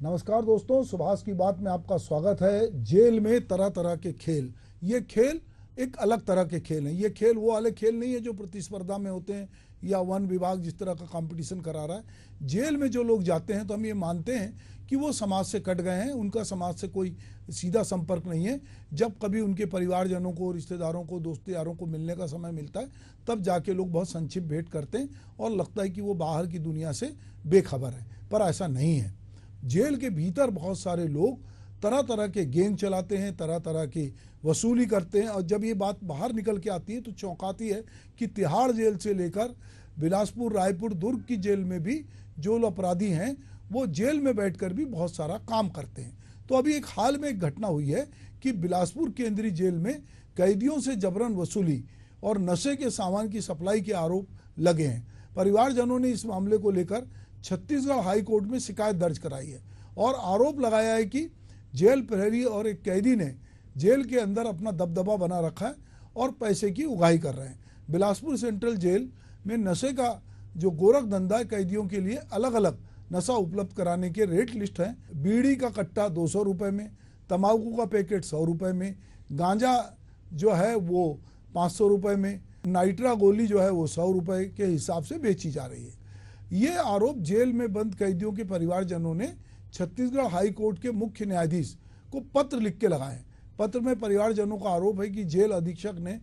नमस्कार दोस्तों, सुभाष की बात में आपका स्वागत है। जेल में तरह तरह के खेल, ये खेल एक अलग तरह के खेल हैं। ये खेल वो वाले खेल नहीं है जो प्रतिस्पर्धा में होते हैं या वन विभाग जिस तरह का कंपटीशन करा रहा है। जेल में जो लोग जाते हैं तो हम ये मानते हैं कि वो समाज से कट गए हैं, उनका समाज से कोई सीधा संपर्क नहीं है। जब कभी उनके परिवारजनों को, रिश्तेदारों को, दोस्त यारों को मिलने का समय मिलता है तब जाके लोग बहुत संक्षिप्त भेंट करते हैं और लगता है कि वो बाहर की दुनिया से बेखबर है, पर ऐसा नहीं है। जेल के भीतर बहुत सारे लोग तरह तरह के गेम चलाते हैं, तरह तरह की वसूली करते हैं, और जब ये बात बाहर निकल के आती है तो चौंकाती है कि तिहाड़ जेल से लेकर बिलासपुर, रायपुर, दुर्ग की जेल में भी जो अपराधी हैं वो जेल में बैठकर भी बहुत सारा काम करते हैं। तो अभी एक हाल में एक घटना हुई है कि बिलासपुर केंद्रीय जेल में कैदियों से जबरन वसूली और नशे के सामान की सप्लाई के आरोप लगे हैं। परिवारजनों ने इस मामले को लेकर छत्तीसगढ़ हाई कोर्ट में शिकायत दर्ज कराई है और आरोप लगाया है कि जेल प्रहरी और एक कैदी ने जेल के अंदर अपना दबदबा बना रखा है और पैसे की उगाही कर रहे हैं। बिलासपुर सेंट्रल जेल में नशे का जो गोरख धंधा है, कैदियों के लिए अलग अलग नशा उपलब्ध कराने के रेट लिस्ट हैं। बीड़ी का कट्टा 200 रुपये में, तंबाकू का पैकेट 100 रुपये में, गांजा जो है वो 500 रुपये में, नाइट्रा गोली जो है वो 100 रुपये के हिसाब से बेची जा रही है। ये आरोप जेल में बंद कैदियों के परिवारजनों ने छत्तीसगढ़ हाई कोर्ट के मुख्य न्यायाधीश को पत्र लिख के लगाए। पत्र में परिवारजनों का आरोप है कि जेल अधीक्षक ने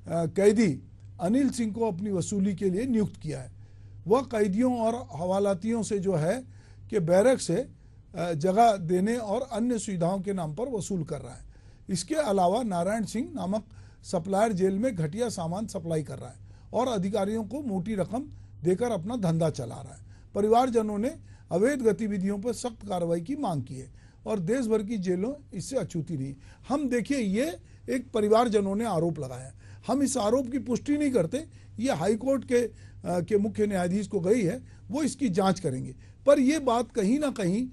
कैदी अनिल सिंह को अपनी वसूली के लिए नियुक्त किया है। वह कैदियों और हवालातियों से जो है कि बैरक से जगह देने और अन्य सुविधाओं के नाम पर वसूल कर रहा है। इसके अलावा नारायण सिंह नामक सप्लायर जेल में घटिया सामान सप्लाई कर रहा है और अधिकारियों को मोटी रकम देकर अपना धंधा चला रहा है। परिवारजनों ने अवैध गतिविधियों पर सख्त कार्रवाई की मांग की है और देश भर की जेलों इससे अछूती नहीं। हम देखिए, ये एक परिवारजनों ने आरोप लगाया, हम इस आरोप की पुष्टि नहीं करते। ये हाई कोर्ट के मुख्य न्यायाधीश को गई है, वो इसकी जांच करेंगे। पर ये बात कहीं ना कहीं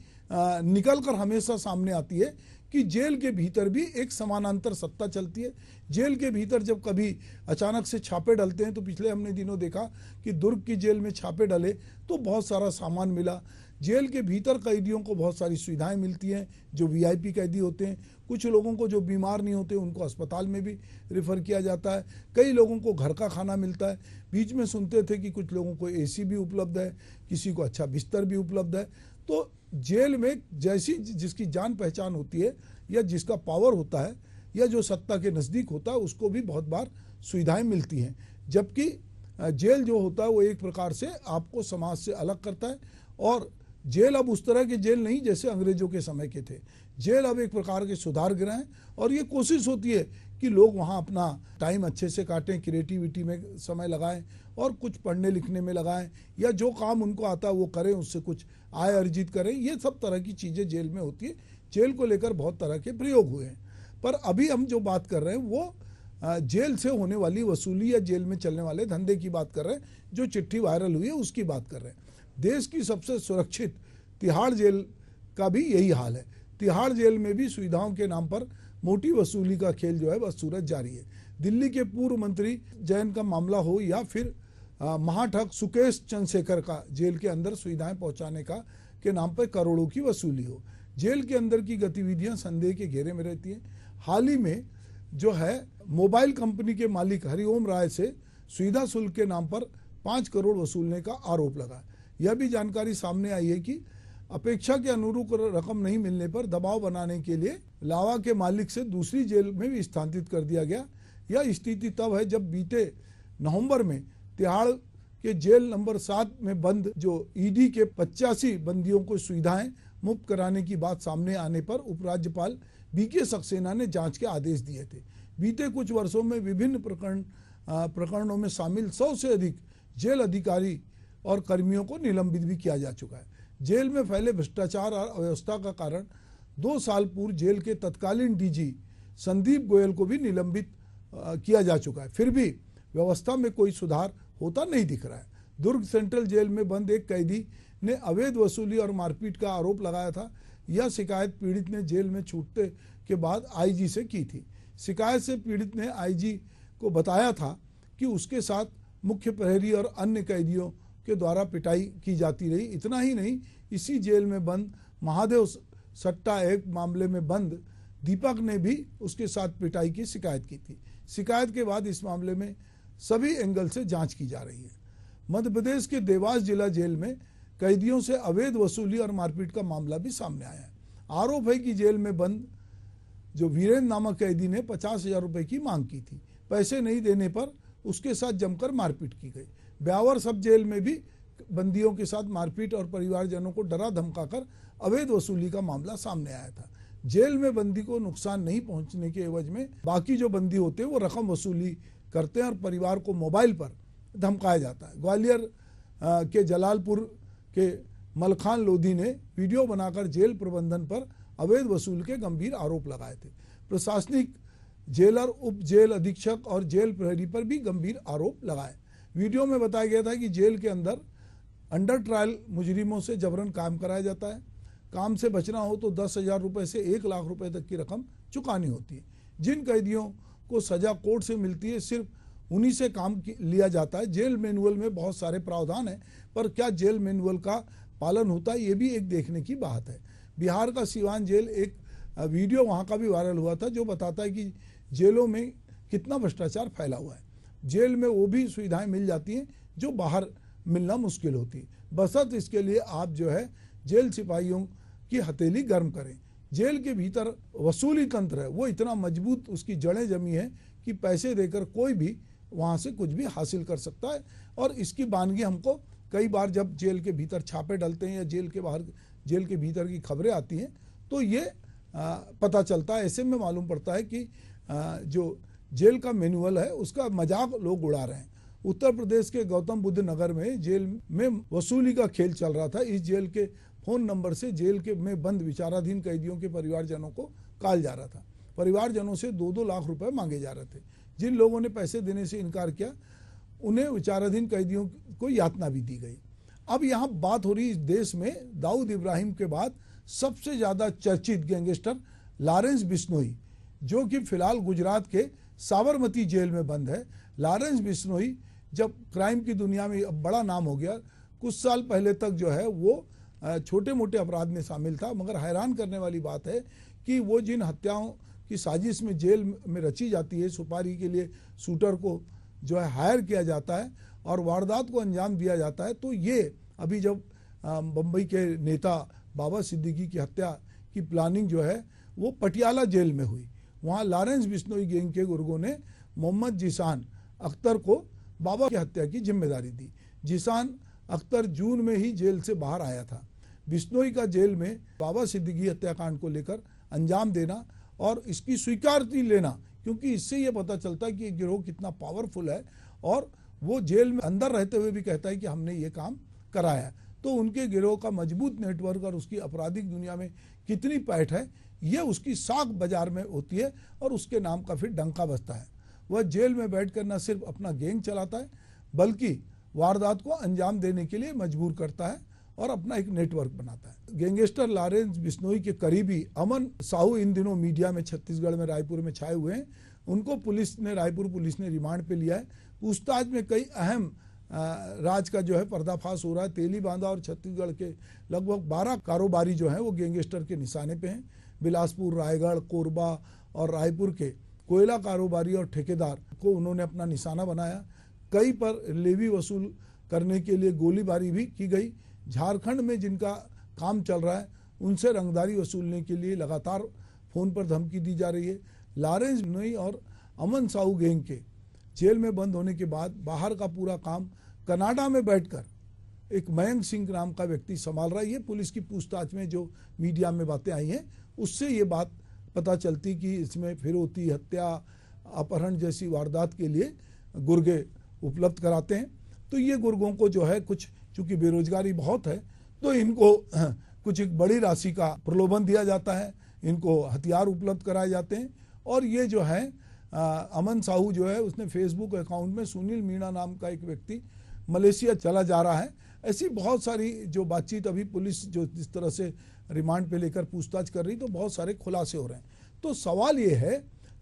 निकल कर हमेशा सामने आती है कि जेल के भीतर भी एक समानांतर सत्ता चलती है। जेल के भीतर जब कभी अचानक से छापे डलते हैं, तो पिछले हमने दिनों देखा कि दुर्ग की जेल में छापे डले तो बहुत सारा सामान मिला। जेल के भीतर कैदियों को बहुत सारी सुविधाएं मिलती हैं जो वीआईपी कैदी होते हैं। कुछ लोगों को जो बीमार नहीं होते उनको अस्पताल में भी रेफर किया जाता है। कई लोगों को घर का खाना मिलता है। बीच में सुनते थे कि कुछ लोगों को एसी भी उपलब्ध है, किसी को अच्छा बिस्तर भी उपलब्ध है। तो जेल में जैसी जिसकी जान पहचान होती है या जिसका पावर होता है या जो सत्ता के नज़दीक होता है उसको भी बहुत बार सुविधाएं मिलती हैं। जबकि जेल जो होता है वो एक प्रकार से आपको समाज से अलग करता है। और जेल अब उस तरह के जेल नहीं जैसे अंग्रेजों के समय के थे। जेल अब एक प्रकार के सुधार गृह हैं और ये कोशिश होती है कि लोग वहाँ अपना टाइम अच्छे से काटें, क्रिएटिविटी में समय लगाएं और कुछ पढ़ने लिखने में लगाएं या जो काम उनको आता है वो करें, उससे कुछ आय अर्जित करें। ये सब तरह की चीज़ें जेल में होती है। जेल को लेकर बहुत तरह के प्रयोग हुए हैं, पर अभी हम जो बात कर रहे हैं वो जेल से होने वाली वसूली या जेल में चलने वाले धंधे की बात कर रहे हैं। जो चिट्ठी वायरल हुई है उसकी बात कर रहे हैं। देश की सबसे सुरक्षित तिहाड़ जेल का भी यही हाल है। तिहाड़ जेल में भी सुविधाओं के नाम पर मोटी वसूली का खेल जो है वह सूरत जारी है। दिल्ली के पूर्व मंत्री जैन का मामला हो या फिर महाठग सुकेश चंद्रशेखर का जेल के अंदर सुविधाएं पहुंचाने का के नाम पर करोड़ों की वसूली हो। जेल के अंदर की गतिविधियां संदेह के घेरे में रहती हैं। हाल ही में जो है मोबाइल कंपनी के मालिक हरिओम राय से सुविधा शुल्क के नाम पर 5 करोड़ वसूलने का आरोप लगा। यह भी जानकारी सामने आई है कि अपेक्षा के अनुरूप रकम नहीं मिलने पर दबाव बनाने के लिए लावा के मालिक से दूसरी जेल में भी स्थानांतरित कर दिया गया। यह स्थिति तब है जब बीते नवंबर में तिहाड़ के जेल नंबर 7 में बंद जो ईडी के 85 बंदियों को सुविधाएं मुफ्त कराने की बात सामने आने पर उपराज्यपाल बीके सक्सेना ने जांच के आदेश दिए थे। बीते कुछ वर्षों में विभिन्न प्रकरणों में शामिल 100 से अधिक जेल अधिकारी और कर्मियों को निलंबित भी किया जा चुका है। जेल में फैले भ्रष्टाचार और अव्यवस्था का कारण 2 साल पूर्व जेल के तत्कालीन डीजी संदीप गोयल को भी निलंबित किया जा चुका है। फिर भी व्यवस्था में कोई सुधार होता नहीं दिख रहा है। दुर्ग सेंट्रल जेल में बंद एक कैदी ने अवैध वसूली और मारपीट का आरोप लगाया था। यह शिकायत पीड़ित ने जेल में छूटने के बाद आईजी से की थी। शिकायत से पीड़ित ने आईजी को बताया था कि उसके साथ मुख्य प्रहरी और अन्य कैदियों के द्वारा पिटाई की जाती रही। इतना ही नहीं, इसी जेल में बंद महादेव सट्टा एक मामले में बंद दीपक ने भी उसके साथ पिटाई की शिकायत की थी। शिकायत के बाद इस मामले में सभी एंगल से जांच की जा रही है। मध्य प्रदेश के देवास जिला जेल में कैदियों से अवैध वसूली और मारपीट का मामला भी सामने आया है। आरोप है कि जेल में बंद जो वीरेंद्र नामक कैदी ने 50,000 रुपए की मांग की थी। पैसे नहीं देने पर उसके साथ जमकर मारपीट की गई। ब्यावर सब जेल में भी बंदियों के साथ मारपीट और परिवारजनों को डरा धमकाकर अवैध वसूली का मामला सामने आया था। जेल में बंदी को नुकसान नहीं पहुंचने के एवज में बाकी जो बंदी होते हैं वो रकम वसूली करते हैं और परिवार को मोबाइल पर धमकाया जाता है। ग्वालियर के जलालपुर के मलखान लोधी ने वीडियो बनाकर जेल प्रबंधन पर अवैध वसूल के गंभीर आरोप लगाए थे। प्रशासनिक जेलर, उप जेल अधीक्षक और जेल प्रहरी पर भी गंभीर आरोप लगाए। वीडियो में बताया गया था कि जेल के अंडर ट्रायल मुजरिमों से जबरन काम कराया जाता है। काम से बचना हो तो 10,000 रुपये से 1 लाख रुपए तक की रकम चुकानी होती है। जिन कैदियों को सजा कोर्ट से मिलती है सिर्फ उन्हीं से काम लिया जाता है। जेल मैनुअल में बहुत सारे प्रावधान हैं, पर क्या जेल मैनुअल का पालन होता है, ये भी एक देखने की बात है। बिहार का सीवान जेल, एक वीडियो वहाँ का भी वायरल हुआ था जो बताता है कि जेलों में कितना भ्रष्टाचार फैला हुआ है। जेल में वो भी सुविधाएं मिल जाती हैं जो बाहर मिलना मुश्किल होती है। बशर्ते इसके लिए आप जो है जेल सिपाहियों की हथेली गर्म करें। जेल के भीतर वसूली तंत्र है वो इतना मजबूत, उसकी जड़ें जमी है कि पैसे देकर कोई भी वहाँ से कुछ भी हासिल कर सकता है। और इसकी वानगी हमको कई बार जब जेल के भीतर छापे डलते हैं या जेल के बाहर, जेल के भीतर की खबरें आती हैं तो ये पता चलता है। ऐसे में मालूम पड़ता है कि जो जेल का मैनुअल है उसका मजाक लोग उड़ा रहे हैं। उत्तर प्रदेश के गौतम बुद्ध नगर में जेल में वसूली का खेल चल रहा था। इस जेल के फोन नंबर से जेल के में बंद विचाराधीन कैदियों के परिवारजनों को कॉल जा रहा था। परिवारजनों से 2-2 लाख रुपए मांगे जा रहे थे। जिन लोगों ने पैसे देने से इनकार किया उन्हें विचाराधीन कैदियों को यातना भी दी गई। अब यहाँ बात हो रही इस देश में दाऊद इब्राहिम के बाद सबसे ज़्यादा चर्चित गैंगस्टर लॉरेंस बिश्नोई, जो कि फिलहाल गुजरात के साबरमती जेल में बंद है। लॉरेंस बिश्नोई जब क्राइम की दुनिया में अब बड़ा नाम हो गया, कुछ साल पहले तक जो है वो छोटे मोटे अपराध में शामिल था, मगर हैरान करने वाली बात है कि वो जिन हत्याओं की साजिश में जेल में रची जाती है, सुपारी के लिए शूटर को जो है हायर किया जाता है और वारदात को अंजाम दिया जाता है, तो ये अभी जब बम्बई के नेता बाबा सिद्दीकी की हत्या की प्लानिंग जो है वो पटियाला जेल में हुई। वहाँ लॉरेंस बिश्नोई गैंग के गुर्गों ने मोहम्मद जिसान अख्तर को बाबा की हत्या की जिम्मेदारी दी। जिसान अख्तर जून में ही जेल से बाहर आया था। बिश्नोई का जेल में बाबा सिद्दीकी हत्याकांड को लेकर अंजाम देना और इसकी स्वीकृति लेना, क्योंकि इससे ये पता चलता है कि ये गिरोह कितना पावरफुल है और वो जेल में अंदर रहते हुए भी कहता है कि हमने ये काम कराया। तो उनके गिरोह का मजबूत नेटवर्क और उसकी आपराधिक दुनिया में कितनी पैठ है ये उसकी साख बाजार में होती है और उसके नाम का फिर डंका बजता है। वह जेल में बैठकर न सिर्फ अपना गैंग चलाता है बल्कि वारदात को अंजाम देने के लिए मजबूर करता है और अपना एक नेटवर्क बनाता है। गैंगस्टर लॉरेंस बिश्नोई के करीबी अमन साहू इन दिनों मीडिया में छत्तीसगढ़ में रायपुर में छाए हुए हैं। उनको रायपुर पुलिस ने रिमांड पे लिया है। पूछताछ में कई अहम राज का जो है पर्दाफाश हो रहा है। तेली बांधा और छत्तीसगढ़ के लगभग 12 कारोबारी जो हैं वो गैंगस्टर के निशाने पे हैं। बिलासपुर, रायगढ़, कोरबा और रायपुर के कोयला कारोबारी और ठेकेदार को उन्होंने अपना निशाना बनाया। कई पर लेवी वसूल करने के लिए गोलीबारी भी की गई। झारखंड में जिनका काम चल रहा है उनसे रंगदारी वसूलने के लिए लगातार फ़ोन पर धमकी दी जा रही है। लॉरेंस बिश्नोई और अमन साहू गैंग के जेल में बंद होने के बाद बाहर का पूरा काम कनाडा में बैठकर एक मयंक सिंह नाम का व्यक्ति संभाल रहा है। ये पुलिस की पूछताछ में जो मीडिया में बातें आई हैं उससे ये बात पता चलती कि इसमें फिरौती, हत्या, अपहरण जैसी वारदात के लिए गुर्गे उपलब्ध कराते हैं। तो ये गुर्गों को जो है कुछ, चूँकि बेरोजगारी बहुत है तो इनको कुछ एक बड़ी राशि का प्रलोभन दिया जाता है, इनको हथियार उपलब्ध कराए जाते हैं। और ये जो है अमन साहू जो है उसने फेसबुक अकाउंट में सुनील मीणा नाम का एक व्यक्ति मलेशिया चला जा रहा है। ऐसी बहुत सारी जो बातचीत अभी पुलिस जो जिस तरह से रिमांड पे लेकर पूछताछ कर रही, तो बहुत सारे खुलासे हो रहे हैं। तो सवाल ये है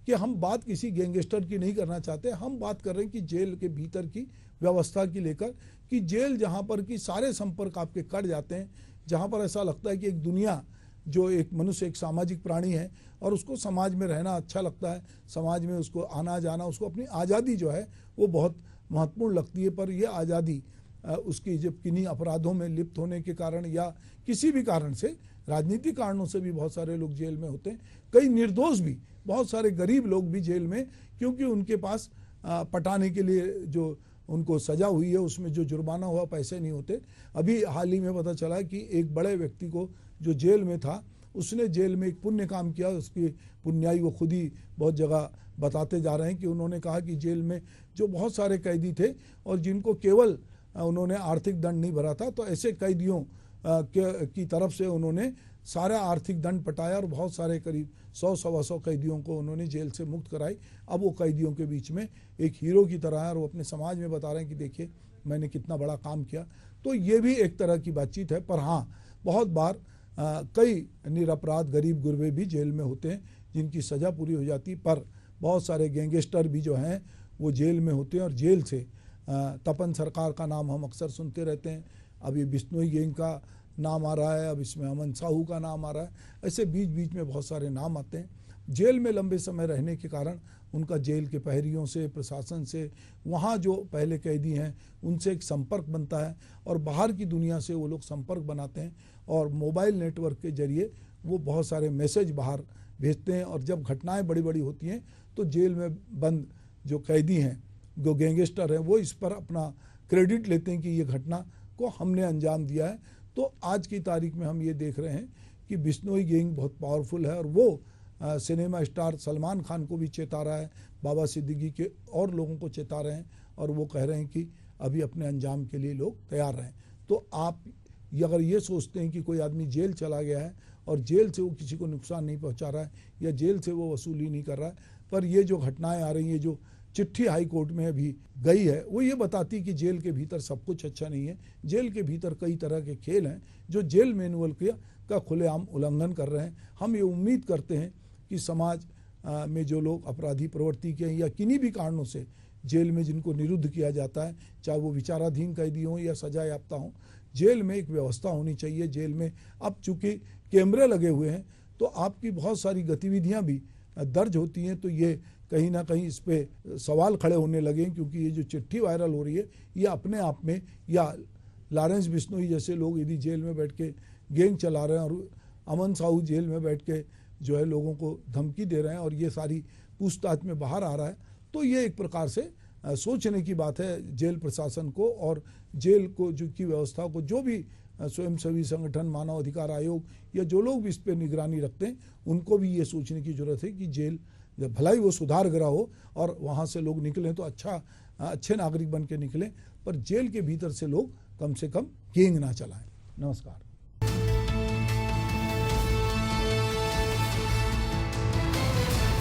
कि हम बात किसी गैंगस्टर की नहीं करना चाहते, हम बात कर रहे हैं कि जेल के भीतर की व्यवस्था की लेकर, कि जेल जहाँ पर कि सारे संपर्क आपके कट जाते हैं, जहाँ पर ऐसा लगता है कि एक दुनिया जो एक मनुष्य एक सामाजिक प्राणी है और उसको समाज में रहना अच्छा लगता है, समाज में उसको आना जाना, उसको अपनी आज़ादी जो है वो बहुत महत्वपूर्ण लगती है। पर ये आज़ादी उसकी जब किन्हीं अपराधों में लिप्त होने के कारण या किसी भी कारण से, राजनीतिक कारणों से भी बहुत सारे लोग जेल में होते हैं। कई निर्दोष भी, बहुत सारे गरीब लोग भी जेल में, क्योंकि उनके पास पटाने के लिए जो उनको सजा हुई है उसमें जो जुर्माना हुआ पैसे नहीं होते। अभी हाल ही में पता चला कि एक बड़े व्यक्ति को जो जेल में था, उसने जेल में एक पुण्य काम किया। उसकी पुण्याई वो खुद ही बहुत जगह बताते जा रहे हैं कि उन्होंने कहा कि जेल में जो बहुत सारे कैदी थे और जिनको केवल उन्होंने आर्थिक दंड नहीं भरा था, तो ऐसे कैदियों की तरफ से उन्होंने सारा आर्थिक दंड पटाया और बहुत सारे करीब 100-125 कैदियों को उन्होंने जेल से मुक्त कराई। अब वो कैदियों के बीच में एक हीरो की तरह है और वो अपने समाज में बता रहे हैं कि देखिए मैंने कितना बड़ा काम किया। तो ये भी एक तरह की बातचीत है। पर हाँ, बहुत बार कई निरपराध गरीब गुरबे भी जेल में होते हैं जिनकी सज़ा पूरी हो जाती, पर बहुत सारे गैंगस्टर भी जो हैं वो जेल में होते हैं। और जेल से तपन सरकार का नाम हम अक्सर सुनते रहते हैं, अभी बिश्नोई गैंग का नाम आ रहा है, अब इसमें अमन साहू का नाम आ रहा है। ऐसे बीच बीच में बहुत सारे नाम आते हैं। जेल में लंबे समय रहने के कारण उनका जेल के प्रहरियों से, प्रशासन से, वहाँ जो पहले कैदी हैं उनसे एक संपर्क बनता है और बाहर की दुनिया से वो लोग संपर्क बनाते हैं और मोबाइल नेटवर्क के जरिए वो बहुत सारे मैसेज बाहर भेजते हैं। और जब घटनाएं बड़ी बड़ी होती हैं तो जेल में बंद जो कैदी हैं, जो गैंगस्टर हैं, वो इस पर अपना क्रेडिट लेते हैं कि ये घटना को हमने अंजाम दिया है। तो आज की तारीख में हम ये देख रहे हैं कि बिश्नोई गैंग बहुत पावरफुल है और वो सिनेमा स्टार सलमान खान को भी चेता रहा है, बाबा सिद्दीकी के और लोगों को चेता रहे हैं और वो कह रहे हैं कि अभी अपने अंजाम के लिए लोग तैयार रहें। तो आप अगर ये सोचते हैं कि कोई आदमी जेल चला गया है और जेल से वो किसी को नुकसान नहीं पहुंचा रहा है या जेल से वो वसूली नहीं कर रहा है, पर ये जो घटनाएं आ रही हैं, जो चिट्ठी हाई कोर्ट में अभी गई है, वो ये बताती कि जेल के भीतर सब कुछ अच्छा नहीं है। जेल के भीतर कई तरह के खेल हैं जो जेल मैनुअल का खुलेआम उल्लंघन कर रहे हैं। हम ये उम्मीद करते हैं कि समाज में जो लोग अपराधी प्रवृत्ति के हैं या किन्हीं भी कारणों से जेल में जिनको निरुद्ध किया जाता है, चाहे वो विचाराधीन कैदी हों या सजा याफ्ता हों, जेल में एक व्यवस्था होनी चाहिए। जेल में अब चूंकि कैमरे लगे हुए हैं तो आपकी बहुत सारी गतिविधियां भी दर्ज होती हैं, तो ये कहीं ना कहीं इस पे सवाल खड़े होने लगे हैं। क्योंकि ये जो चिट्ठी वायरल हो रही है ये अपने आप में, या लॉरेंस बिश्नोई जैसे लोग यदि जेल में बैठ के गैंग चला रहे हैं और अमन साहू जेल में बैठ के जो है लोगों को धमकी दे रहे हैं और ये सारी पूछताछ में बाहर आ रहा है, तो ये एक प्रकार से सोचने की बात है जेल प्रशासन को और जेल को जो की व्यवस्था को, जो भी स्वयंसेवी संगठन, मानव अधिकार आयोग या जो लोग भी इस पर निगरानी रखते हैं, उनको भी ये सोचने की जरूरत है कि जेल भलाई वो सुधार गृह हो और वहाँ से लोग निकलें तो अच्छे नागरिक बन के निकलें, पर जेल के भीतर से लोग कम से कम गैंग ना चलाएं। नमस्कार।